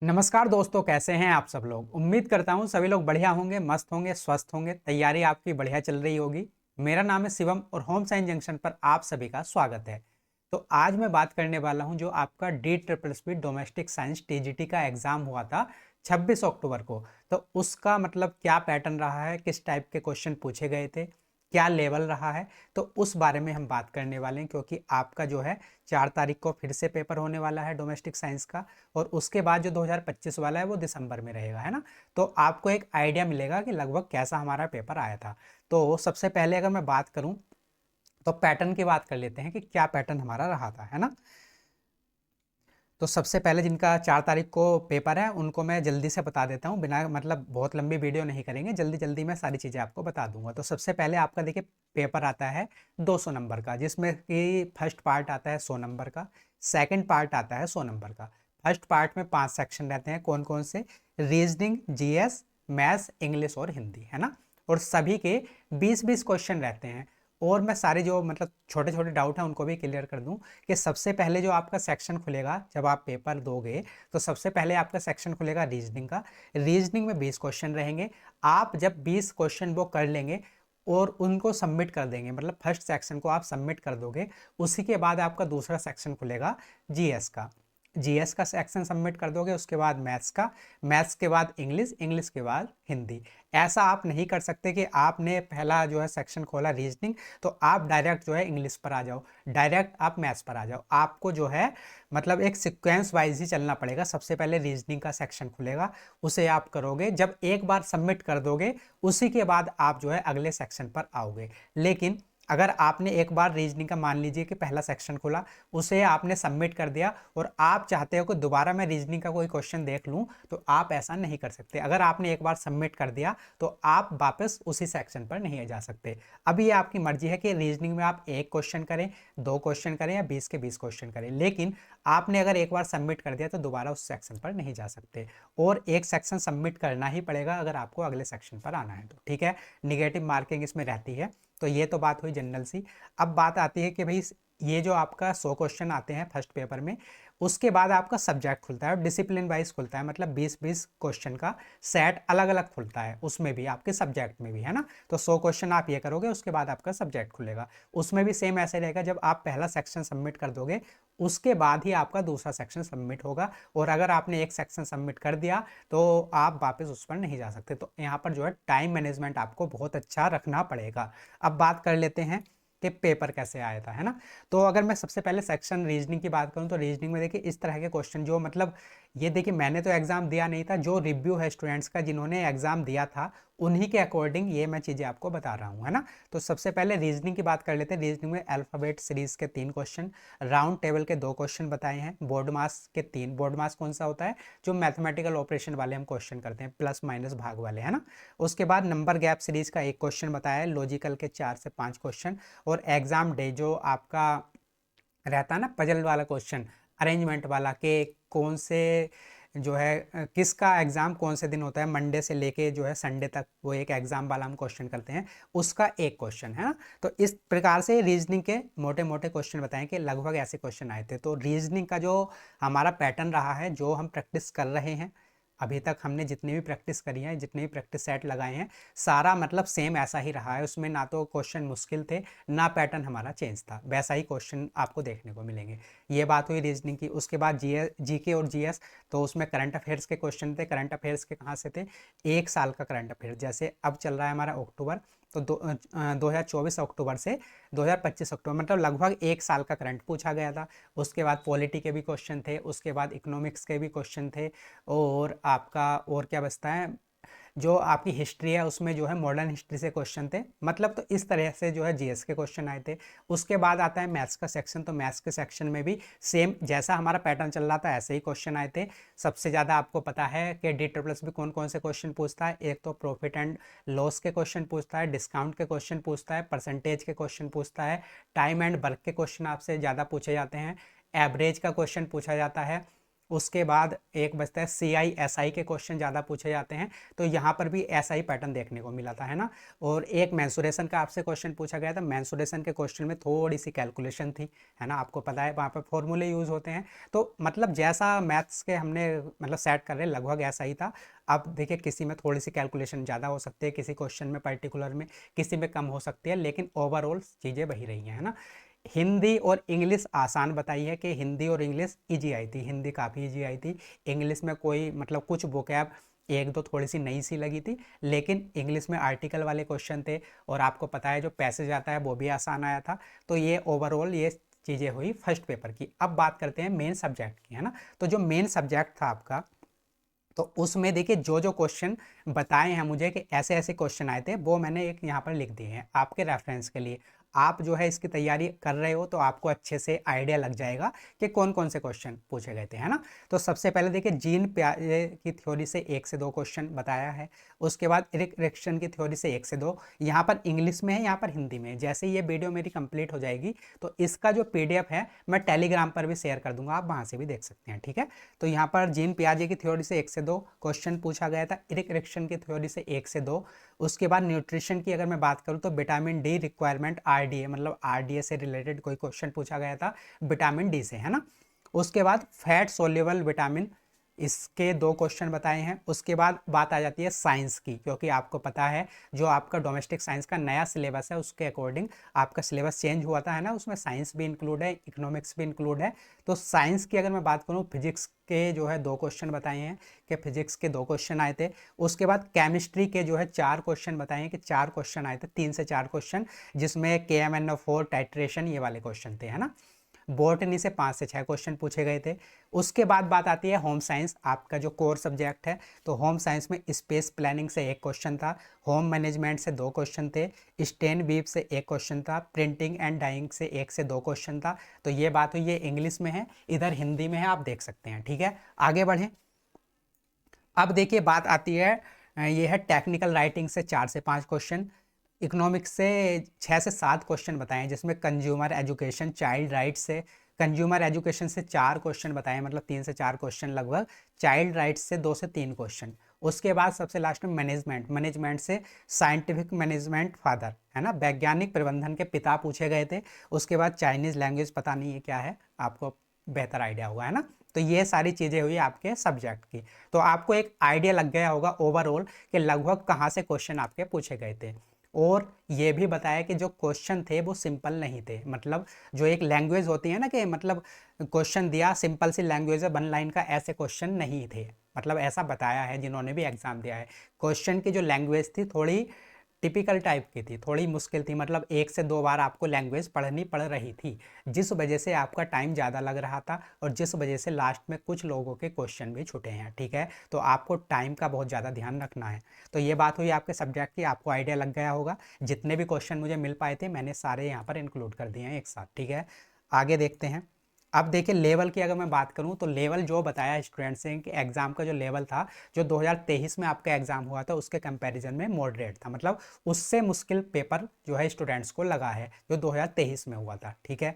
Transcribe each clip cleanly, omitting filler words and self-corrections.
नमस्कार दोस्तों, कैसे हैं आप सब लोग। उम्मीद करता हूं सभी लोग बढ़िया होंगे, मस्त होंगे, स्वस्थ होंगे। तैयारी आपकी बढ़िया चल रही होगी। मेरा नाम है शिवम और होम साइंस जंक्शन पर आप सभी का स्वागत है। तो आज मैं बात करने वाला हूं जो आपका DSSB डोमेस्टिक साइंस TGT का एग्जाम हुआ था 26 अक्टूबर को। तो उसका मतलब क्या पैटर्न रहा है, किस टाइप के क्वेश्चन पूछे गए थे, क्या लेवल रहा है, तो उस बारे में हम बात करने वाले हैं। क्योंकि आपका जो है 4 तारीख को फिर से पेपर होने वाला है डोमेस्टिक साइंस का, और उसके बाद जो 2025 वाला है वो दिसंबर में रहेगा, है ना। तो आपको एक आइडिया मिलेगा कि लगभग कैसा हमारा पेपर आया था। तो सबसे पहले अगर मैं बात करूं तो पैटर्न की बात कर लेते हैं कि क्या पैटर्न हमारा रहा था, है ना। तो सबसे पहले जिनका 4 तारीख को पेपर है उनको मैं जल्दी से बता देता हूँ, बिना मतलब बहुत लंबी वीडियो नहीं करेंगे, जल्दी जल्दी मैं सारी चीज़ें आपको बता दूंगा। तो सबसे पहले आपका देखिए पेपर आता है 200 नंबर का, जिसमें कि फर्स्ट पार्ट आता है 100 नंबर का, सेकंड पार्ट आता है 100 नंबर का। फर्स्ट पार्ट में 5 सेक्शन रहते हैं, कौन कौन से? रीजनिंग, जीएस, मैथ्स, इंग्लिश और हिंदी, है ना। और सभी के 20-20 क्वेश्चन रहते हैं। और मैं सारे जो मतलब छोटे छोटे डाउट हैं उनको भी क्लियर कर दूं कि सबसे पहले जो आपका सेक्शन खुलेगा जब आप पेपर दोगे, तो सबसे पहले आपका सेक्शन खुलेगा रीजनिंग का। रीजनिंग में 20 क्वेश्चन रहेंगे। आप जब 20 क्वेश्चन वो कर लेंगे और उनको सबमिट कर देंगे, मतलब फर्स्ट सेक्शन को आप सबमिट कर दोगे, उसी के बाद आपका दूसरा सेक्शन खुलेगा जीएस का। जीएस का सेक्शन सबमिट कर दोगे, उसके बाद मैथ्स का, मैथ्स के बाद इंग्लिश, इंग्लिश के बाद हिंदी। ऐसा आप नहीं कर सकते कि आपने पहला जो है सेक्शन खोला रीजनिंग तो आप डायरेक्ट जो है इंग्लिश पर आ जाओ, डायरेक्ट आप मैथ्स पर आ जाओ। आपको जो है मतलब एक सीक्वेंस वाइज ही चलना पड़ेगा। सबसे पहले रीजनिंग का सेक्शन खुलेगा, उसे आप करोगे, जब एक बार सबमिट कर दोगे उसी के बाद आप जो है अगले सेक्शन पर आओगे। लेकिन अगर आपने एक बार रीजनिंग का मान लीजिए कि पहला सेक्शन खुला, उसे आपने सबमिट कर दिया और आप चाहते हो कि दोबारा मैं रीजनिंग का कोई क्वेश्चन देख लूं, तो आप ऐसा नहीं कर सकते। अगर आपने एक बार सबमिट कर दिया तो आप वापस उसी सेक्शन पर नहीं जा सकते। अब ये आपकी मर्जी है कि रीजनिंग में आप एक क्वेश्चन करें, 2 क्वेश्चन करें या 20 के 20 क्वेश्चन करें, लेकिन आपने अगर एक बार सबमिट कर दिया तो दोबारा उस सेक्शन पर नहीं जा सकते। और एक सेक्शन सबमिट करना ही पड़ेगा अगर आपको अगले सेक्शन पर आना है तो, ठीक है। निगेटिव मार्किंग इसमें रहती है। तो ये तो बात हुई जनरल सी। अब बात आती है कि भाई ये जो आपका 100 क्वेश्चन आते हैं फर्स्ट पेपर में, उसके बाद आपका सब्जेक्ट खुलता है और डिसिप्लिन वाइज खुलता है, मतलब 20-20 क्वेश्चन का सेट अलग अलग खुलता है, उसमें भी आपके सब्जेक्ट में भी, है ना। तो 100 क्वेश्चन आप ये करोगे, उसके बाद आपका सब्जेक्ट खुलेगा। उसमें भी सेम ऐसे रहेगा, जब आप पहला सेक्शन सबमिट कर दोगे उसके बाद ही आपका दूसरा सेक्शन सबमिट होगा। और अगर आपने एक सेक्शन सबमिट कर दिया तो आप वापस उस पर नहीं जा सकते। तो यहाँ पर जो है टाइम मैनेजमेंट आपको बहुत अच्छा रखना पड़ेगा। अब बात कर लेते हैं कि पेपर कैसे आया था, है ना। तो अगर मैं सबसे पहले सेक्शन रीजनिंग की बात करूं तो रीजनिंग में देखिए इस तरह के क्वेश्चन जो मतलब, ये देखिए मैंने तो एग्जाम दिया नहीं था, जो रिव्यू है स्टूडेंट्स का जिन्होंने एग्जाम दिया था उन्हीं के अकॉर्डिंग ये मैं चीज़ें आपको बता रहा हूँ, है ना। तो सबसे पहले रीजनिंग की बात कर लेते हैं। रीजनिंग में अल्फ़ाबेट सीरीज के 3 क्वेश्चन, राउंड टेबल के 2 क्वेश्चन बताए हैं, बोर्ड मास के 3। बोर्ड मास कौन सा होता है? जो मैथमेटिकल ऑपरेशन वाले हम क्वेश्चन करते हैं, प्लस माइनस भाग वाले, है ना। उसके बाद नंबर गैप सीरीज का 1 क्वेश्चन बताया है, लॉजिकल के 4 से 5 क्वेश्चन। और एग्जाम डे जो आपका रहता है ना, पजल वाला क्वेश्चन, अरेंजमेंट वाला, के कौन से जो है किसका एग्जाम कौन से दिन होता है, मंडे से लेके जो है संडे तक, वो एक एग्जाम वाला हम क्वेश्चन करते हैं, उसका 1 क्वेश्चन, है ना। तो इस प्रकार से रीजनिंग के मोटे मोटे क्वेश्चन बताएं कि लगभग ऐसे क्वेश्चन आए थे। तो रीजनिंग का जो हमारा पैटर्न रहा है, जो हम प्रैक्टिस कर रहे हैं अभी तक, हमने जितनी भी प्रैक्टिस करी है, जितने भी प्रैक्टिस सेट लगाए हैं, सारा मतलब सेम ऐसा ही रहा है। उसमें ना तो क्वेश्चन मुश्किल थे, ना पैटर्न हमारा चेंज था, वैसा ही क्वेश्चन आपको देखने को मिलेंगे। ये बात हुई रीजनिंग की। उसके बाद जीके और जीएस, तो उसमें करंट अफेयर्स के क्वेश्चन थे। करंट अफेयर्स के कहाँ से थे? 1 साल का करंट अफेयर, जैसे अब चल रहा है हमारा अक्टूबर, तो 2024 अक्टूबर से 2025 अक्टूबर, मतलब लगभग 1 साल का करंट पूछा गया था। उसके बाद पॉलिटी के भी क्वेश्चन थे, उसके बाद इकोनॉमिक्स के भी क्वेश्चन थे। और आपका और क्या बचता है, जो आपकी हिस्ट्री है उसमें जो है मॉडर्न हिस्ट्री से क्वेश्चन थे। मतलब तो इस तरह से जो है जीएस के क्वेश्चन आए थे। उसके बाद आता है मैथ्स का सेक्शन, तो मैथ्स के सेक्शन में भी सेम जैसा हमारा पैटर्न चल रहा था ऐसे ही क्वेश्चन आए थे। सबसे ज़्यादा आपको पता है कि DSSB कौन कौन से क्वेश्चन पूछता है। एक तो प्रॉफिट एंड लॉस के क्वेश्चन पूछता है, डिस्काउंट के क्वेश्चन पूछता है, परसेंटेज के क्वेश्चन पूछता है, टाइम एंड वर्क के क्वेश्चन आपसे ज़्यादा पूछे जाते हैं, एवरेज का क्वेश्चन पूछा जाता है। उसके बाद एक बचता है CI SI के क्वेश्चन ज़्यादा पूछे जाते हैं, तो यहाँ पर भी ऐसा ही पैटर्न देखने को मिला था, है ना। और एक मेंसुरेशन का आपसे क्वेश्चन पूछा गया था, मेंसुरेशन के क्वेश्चन में थोड़ी सी कैलकुलेशन थी, है ना, आपको पता है वहाँ पर फॉर्मूले यूज़ होते हैं। तो मतलब जैसा मैथ्स के हमने मतलब सेट कर रहे लगभग ऐसा ही था। अब देखिए किसी में थोड़ी सी कैलकुलेशन ज़्यादा हो सकती है, किसी क्वेश्चन में पर्टिकुलर में, किसी में कम हो सकती है, लेकिन ओवरऑल चीज़ें वही रही हैं, है ना। हिंदी और इंग्लिश आसान बताई है कि हिंदी और इंग्लिश इजी आई थी, हिंदी काफ़ी इजी आई थी। इंग्लिश में कोई मतलब कुछ वोकैब एक दो थोड़ी सी नई सी लगी थी, लेकिन इंग्लिश में आर्टिकल वाले क्वेश्चन थे, और आपको पता है जो पैसेज आता है वो भी आसान आया था। तो ये ओवरऑल ये चीज़ें हुई फर्स्ट पेपर की। अब बात करते हैं मेन सब्जेक्ट की, है ना। तो जो मेन सब्जेक्ट था आपका, तो उसमें देखिए जो जो क्वेश्चन बताए हैं मुझे कि ऐसे ऐसे क्वेश्चन आए थे, वो मैंने एक यहाँ पर लिख दिए हैं आपके रेफरेंस के लिए। आप जो है इसकी तैयारी कर रहे हो तो आपको अच्छे से आइडिया लग जाएगा कि कौन कौन से क्वेश्चन पूछे गए थे, है ना। तो सबसे पहले देखिए जीन प्याजे की थ्योरी से 1 से 2 क्वेश्चन बताया है। उसके बाद इरिक रिएक्शन की थ्योरी से 1 से 2, यहाँ पर इंग्लिश में है, यहाँ पर हिंदी में है। जैसे ये वीडियो मेरी कंप्लीट हो जाएगी तो इसका जो PDF है मैं टेलीग्राम पर भी शेयर कर दूंगा, आप वहाँ से भी देख सकते हैं, ठीक है। तो यहाँ पर जीन पियाजे की थ्योरी से 1 से 2 क्वेश्चन पूछा गया था, इरिक रिएक्शन की थ्योरी से 1 से 2। उसके बाद न्यूट्रिशन की अगर मैं बात करूँ तो विटामिन डी रिक्वायरमेंट RDA, मतलब RDA से रिलेटेड कोई क्वेश्चन पूछा गया था विटामिन डी से, है ना। उसके बाद फैट सोल्यूबल विटामिन, इसके 2 क्वेश्चन बताए हैं। उसके बाद बात आ जाती है साइंस की, क्योंकि आपको पता है जो आपका डोमेस्टिक साइंस का नया सिलेबस है उसके अकॉर्डिंग आपका सिलेबस चेंज हुआ था, है ना। उसमें साइंस भी इंक्लूड है, इकोनॉमिक्स भी इंक्लूड है। तो साइंस की अगर मैं बात करूँ, फिजिक्स के जो है 2 क्वेश्चन बताए हैं कि फिजिक्स के 2 क्वेश्चन आए थे। उसके बाद केमिस्ट्री के जो है 4 क्वेश्चन बताए हैं कि 4 क्वेश्चन आए थे, 3 से 4 क्वेश्चन, जिसमें KMnO4 टाइट्रेशन ये वाले क्वेश्चन थे, है ना। बॉटनी से 5 से 6 क्वेश्चन पूछे गए थे। उसके बाद बात आती है होम साइंस, आपका जो कोर सब्जेक्ट है। तो होम साइंस में स्पेस प्लानिंग से 1 क्वेश्चन था, होम मैनेजमेंट से 2 क्वेश्चन थे, स्टेन वीव से 1 क्वेश्चन था, प्रिंटिंग एंड डाइंग से 1 से 2 क्वेश्चन था। तो ये बात हुई, ये इंग्लिश में है, इधर हिंदी में है, आप देख सकते हैं, ठीक है। आगे बढ़ें। अब देखिए बात आती है, ये है टेक्निकल राइटिंग से 4 से 5 क्वेश्चन, इकोनॉमिक्स से 6 से 7 क्वेश्चन बताएं, जिसमें कंज्यूमर एजुकेशन चाइल्ड राइट से, कंज्यूमर एजुकेशन से 4 क्वेश्चन बताएं, मतलब 3 से 4 क्वेश्चन लगभग, चाइल्ड राइट्स से 2 से 3 क्वेश्चन। उसके बाद सबसे लास्ट में मैनेजमेंट, मैनेजमेंट से साइंटिफिक मैनेजमेंट फादर, है ना, वैज्ञानिक प्रबंधन के पिता पूछे गए थे। उसके बाद चाइनीज लैंग्वेज, पता नहीं है क्या है, आपको बेहतर आइडिया होगा, है ना। तो ये सारी चीज़ें हुई आपके सब्जेक्ट की। तो आपको एक आइडिया लग गया होगा ओवरऑल कि लगभग कहाँ से क्वेश्चन आपके पूछे गए थे। और ये भी बताया कि जो क्वेश्चन थे वो सिंपल नहीं थे, मतलब जो एक लैंग्वेज होती है ना कि मतलब क्वेश्चन दिया सिंपल सी लैंग्वेज है 1 लाइन का, ऐसे क्वेश्चन नहीं थे। मतलब ऐसा बताया है जिन्होंने भी एग्जाम दिया है, क्वेश्चन की जो लैंग्वेज थी थोड़ी टिपिकल टाइप की थी, थोड़ी मुश्किल थी, मतलब 1 से 2 बार आपको लैंग्वेज पढ़नी पड़ रही थी, जिस वजह से आपका टाइम ज़्यादा लग रहा था, और जिस वजह से लास्ट में कुछ लोगों के क्वेश्चन भी छूटे हैं, ठीक है। तो आपको टाइम का बहुत ज़्यादा ध्यान रखना है। तो ये बात हुई आपके सब्जेक्ट की, आपको आइडिया लग गया होगा। जितने भी क्वेश्चन मुझे मिल पाए थे मैंने सारे यहाँ पर इंक्लूड कर दिए हैं एक साथ, ठीक है। आगे देखते हैं। अब देखिए लेवल की अगर मैं बात करूं तो लेवल जो बताया स्टूडेंट्स ने कि एग्ज़ाम का जो लेवल था, जो 2023 में आपका एग्ज़ाम हुआ था उसके कंपैरिजन में मॉडरेट था, मतलब उससे मुश्किल पेपर जो है स्टूडेंट्स को लगा है जो 2023 में हुआ था, ठीक है।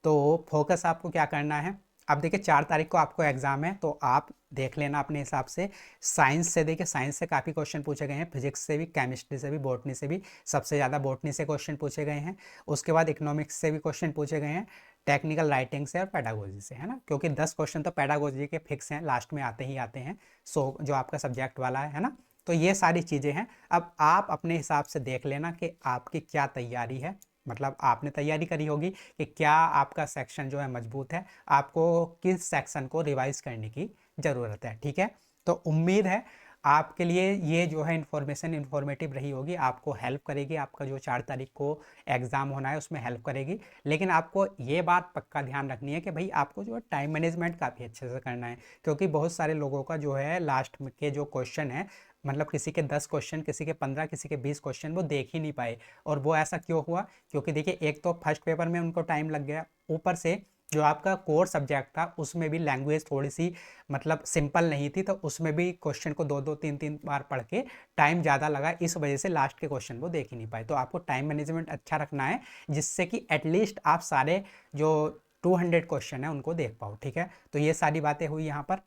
तो फोकस आपको क्या करना है, अब देखिए 4 तारीख को आपको एग्ज़ाम है, तो आप देख लेना अपने हिसाब से। साइंस से देखिए, साइंस से काफ़ी क्वेश्चन पूछे गए हैं, फिजिक्स से भी, केमिस्ट्री से भी, बॉटनी से भी, सबसे ज़्यादा बॉटनी से क्वेश्चन पूछे गए हैं। उसके बाद इकोनॉमिक्स से भी क्वेश्चन पूछे गए हैं, टेक्निकल राइटिंग से और पेडागोजी से, है ना, क्योंकि 10 क्वेश्चन तो पेडागोजी के फिक्स हैं, लास्ट में आते ही आते हैं, सो जो आपका सब्जेक्ट वाला है ना। तो ये सारी चीज़ें हैं। अब आप अपने हिसाब से देख लेना कि आपकी क्या तैयारी है, मतलब आपने तैयारी करी होगी कि क्या आपका सेक्शन जो है मजबूत है, आपको किस सेक्शन को रिवाइज करने की ज़रूरत है, ठीक है। तो उम्मीद है आपके लिए ये जो है इन्फॉर्मेशन इन्फॉर्मेटिव रही होगी, आपको हेल्प करेगी, आपका जो 4 तारीख को एग्ज़ाम होना है उसमें हेल्प करेगी। लेकिन आपको ये बात पक्का ध्यान रखनी है कि भाई आपको जो है टाइम मैनेजमेंट काफ़ी अच्छे से करना है, क्योंकि बहुत सारे लोगों का जो है लास्ट के जो क्वेश्चन है, मतलब किसी के 10 क्वेश्चन, किसी के 15, किसी के 20 क्वेश्चन वो देख ही नहीं पाए। और वो ऐसा क्यों हुआ, क्योंकि देखिए एक तो फर्स्ट पेपर में उनको टाइम लग गया, ऊपर से जो आपका कोर सब्जेक्ट था उसमें भी लैंग्वेज थोड़ी सी मतलब सिंपल नहीं थी, तो उसमें भी क्वेश्चन को 2-2 3-3 बार पढ़ के टाइम ज़्यादा लगा, इस वजह से लास्ट के क्वेश्चन वो देख ही नहीं पाए। तो आपको टाइम मैनेजमेंट अच्छा रखना है, जिससे कि एटलीस्ट आप सारे जो 200 क्वेश्चन है उनको देख पाओ। ठीक है, तो ये सारी बातें हुई यहाँ पर।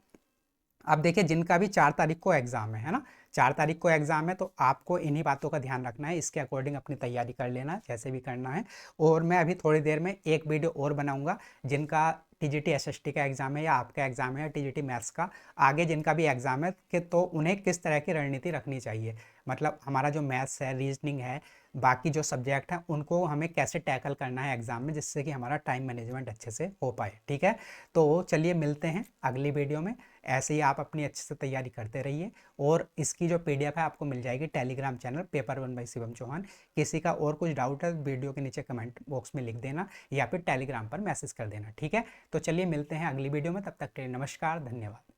अब देखिए जिनका भी 4 तारीख को एग्जाम है ना, 4 तारीख को एग्जाम है, तो आपको इन्हीं बातों का ध्यान रखना है, इसके अकॉर्डिंग अपनी तैयारी कर लेना जैसे भी करना है। और मैं अभी थोड़ी देर में एक वीडियो और बनाऊंगा जिनका टीजीटी एसएसटी का एग्जाम है या आपका एग्जाम है या टीजीटी मैथ्स का, आगे जिनका भी एग्जाम है कि तो उन्हें किस तरह की रणनीति रखनी चाहिए, मतलब हमारा जो मैथ्स है, रीजनिंग है, बाकी जो सब्जेक्ट हैं उनको हमें कैसे टैकल करना है एग्जाम में, जिससे कि हमारा टाइम मैनेजमेंट अच्छे से हो पाए। ठीक है, तो चलिए मिलते हैं अगली वीडियो में। ऐसे ही आप अपनी अच्छे से तैयारी करते रहिए, और इसकी जो पीडीएफ है आपको मिल जाएगी Telegram channel paper 1 by Shivam Chauhan. किसी का और कुछ डाउट है वीडियो के नीचे कमेंट बॉक्स में लिख देना या फिर टेलीग्राम पर मैसेज कर देना। ठीक है, तो चलिए मिलते हैं अगली वीडियो में, तब तक के लिए नमस्कार, धन्यवाद।